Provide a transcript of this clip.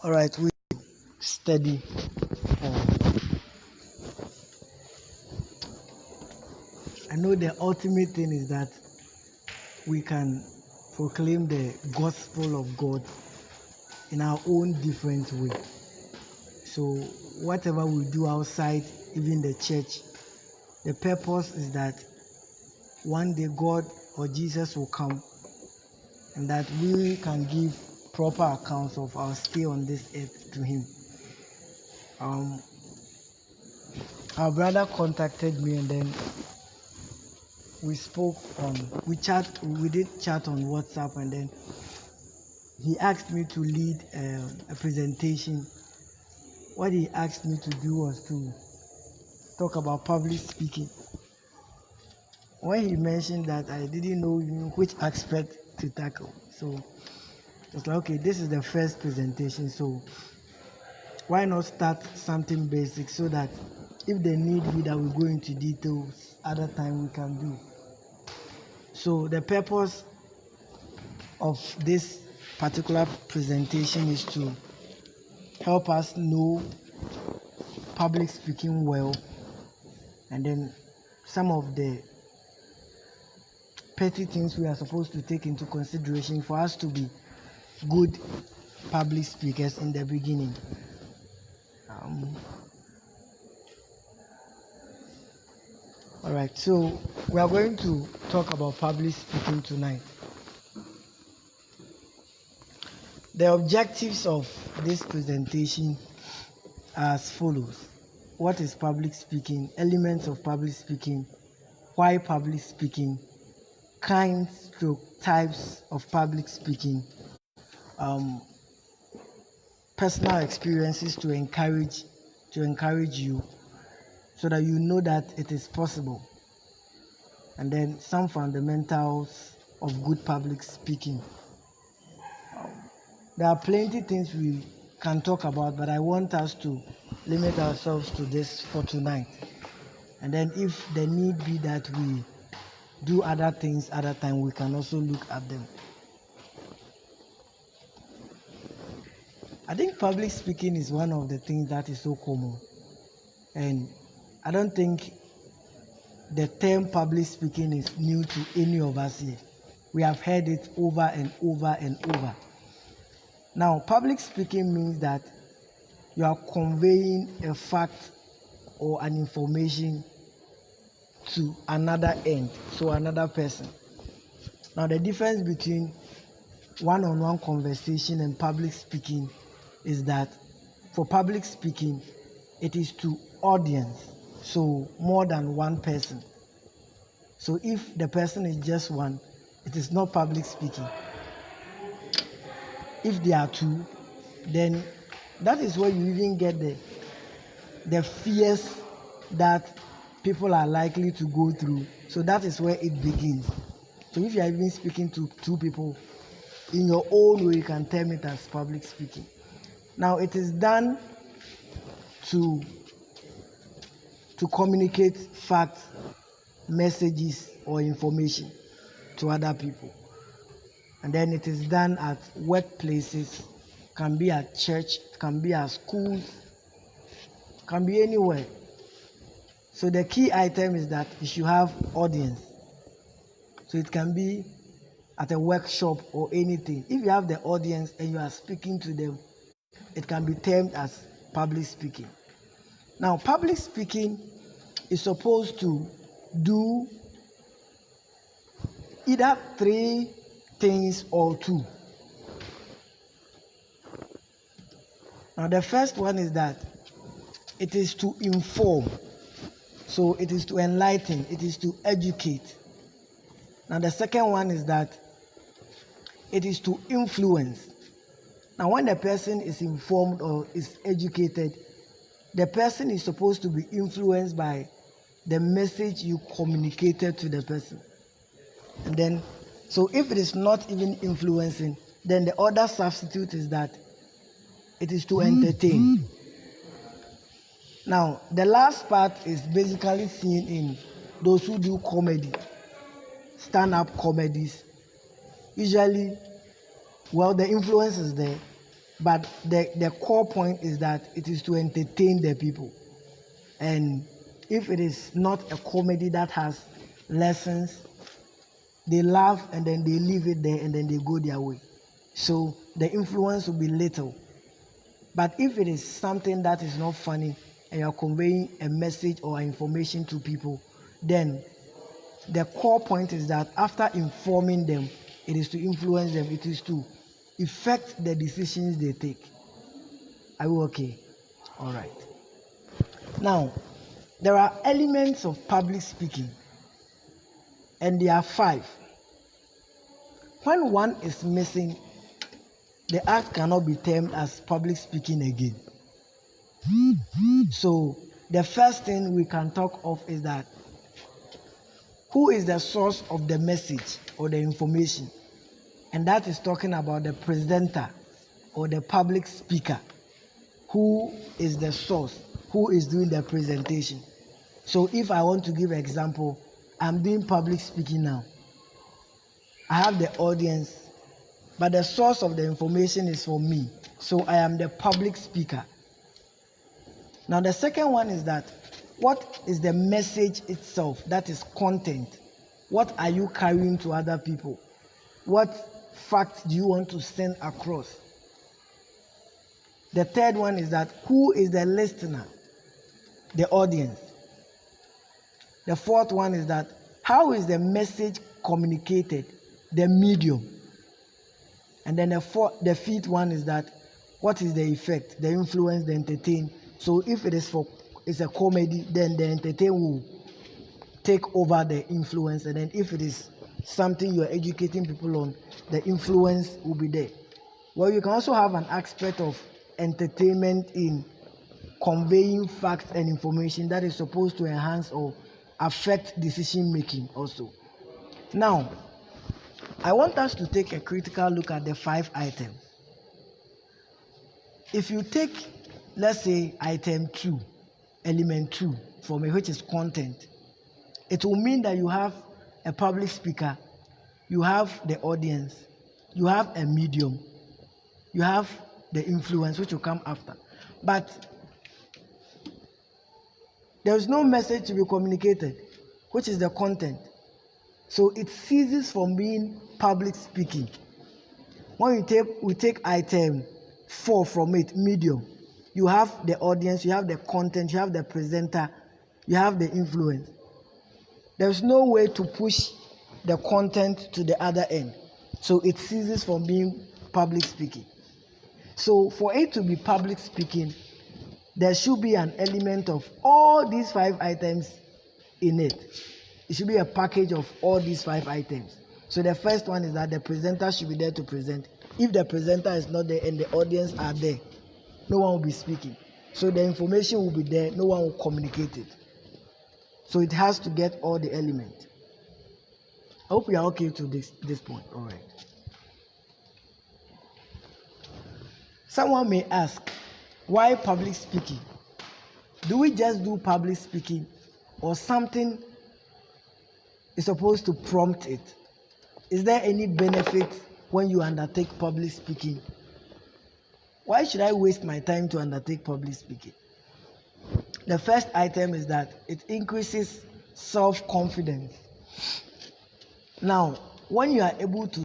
All right, we study. I know the ultimate thing is that we can proclaim the gospel of God in our own different way. So whatever we do outside, even the church, the purpose is that one day God or Jesus will come and that we can give proper accounts of our stay on this earth to Him. Our brother contacted me and then we did chat on WhatsApp, and then he asked me to lead a presentation. What he asked me to do was to talk about public speaking. When he mentioned that, I didn't know which aspect to tackle. So it's like, okay, this is the first presentation, so why not start something basic so that if the need be that we go into details, other time we can do. So the purpose of this particular presentation is to help us know public speaking well, and then some of the petty things we are supposed to take into consideration for us to be good public speakers in the beginning. All right, so we are going to talk about public speaking tonight. The objectives of this presentation are as follows. What is public speaking? Elements of public speaking. Why public speaking? Kinds to types of public speaking. Personal experiences to encourage you so that you know that it is possible. And then some fundamentals of good public speaking. There are plenty things we can talk about, but I want us to limit ourselves to this for tonight. And then if the need be that we do other things other time, we can also look at them. I think public speaking is one of the things that is so common. And I don't think the term public speaking is new to any of us here. We have heard it over and over and over. Now, public speaking means that you are conveying a fact or an information to another end, so another person. Now, the difference between one-on-one conversation and public speaking is that for public speaking, it is to audience, so more than one person. So if the person is just one, it is not public speaking. If there are two, then that is where you even get the fears that people are likely to go through. So that is where it begins. So if you are even speaking to two people, in your own way, you can term it as public speaking. Now, it is done to communicate facts, messages, or information to other people. And then it is done at workplaces, can be at church, can be at schools, can be anywhere. So the key item is that you should have audience. So it can be at a workshop or anything. If you have the audience and you are speaking to them, it can be termed as public speaking. Now, public speaking is supposed to do either three things or two. Now, the first one is that it is to inform. So it is to enlighten, it is to educate. Now, the second one is that it is to influence. Now, when the person is informed or is educated, the person is supposed to be influenced by the message you communicated to the person. And then, so if it is not even influencing, then the other substitute is that it is to entertain. Now, the last part is basically seen in those who do comedy, stand-up comedies. Usually, well, the influence is there, But the core point is that it is to entertain the people. And if it is not a comedy that has lessons, they laugh and then they leave it there and then they go their way. So the influence will be little. But if it is something that is not funny and you're conveying a message or information to people, then the core point is that after informing them, it is to influence them, it is to affect the decisions they take. Are we okay? All right. Now, there are elements of public speaking, and there are 5. When one is missing, the act cannot be termed as public speaking again. So, the first thing we can talk of is that who is the source of the message or the information? And that is talking about the presenter or the public speaker. Who is the source? Who is doing the presentation? So if I want to give an example, I'm doing public speaking now. I have the audience, but the source of the information is for me. So I am the public speaker. Now the second one is that what is the message itself? That is content. What are you carrying to other people? What facts do you want to send across? The third one is that who is the listener? The audience. The fourth one is that how is the message communicated? The medium. And then the fifth one is that what is the effect, the influence, the entertain? So if it's a comedy, then the entertain will take over the influence, and then if it is something you are educating people on, the influence will be there. Well, you can also have an aspect of entertainment in conveying facts and information that is supposed to enhance or affect decision making also. Now, I want us to take a critical look at the 5 items. If you take, let's say, item 2, element 2, from it, which is content, it will mean that you have a public speaker, you have the audience, you have a medium, you have the influence, which will come after. But there is no message to be communicated, which is the content. So it ceases from being public speaking. When we take item 4 from it, medium, you have the audience, you have the content, you have the presenter, you have the influence. There's no way to push the content to the other end. So it ceases from being public speaking. So for it to be public speaking, there should be an element of all these 5 items in it. It should be a package of all these 5 items. So the first one is that the presenter should be there to present. If the presenter is not there and the audience are there, no one will be speaking. So the information will be there, no one will communicate it. So it has to get all the elements. I hope you are okay to this point. All right. Someone may ask, why public speaking? Do we just do public speaking, or something is supposed to prompt it? Is there any benefit when you undertake public speaking? Why should I waste my time to undertake public speaking? The first item is that it increases self-confidence. Now, when you are able to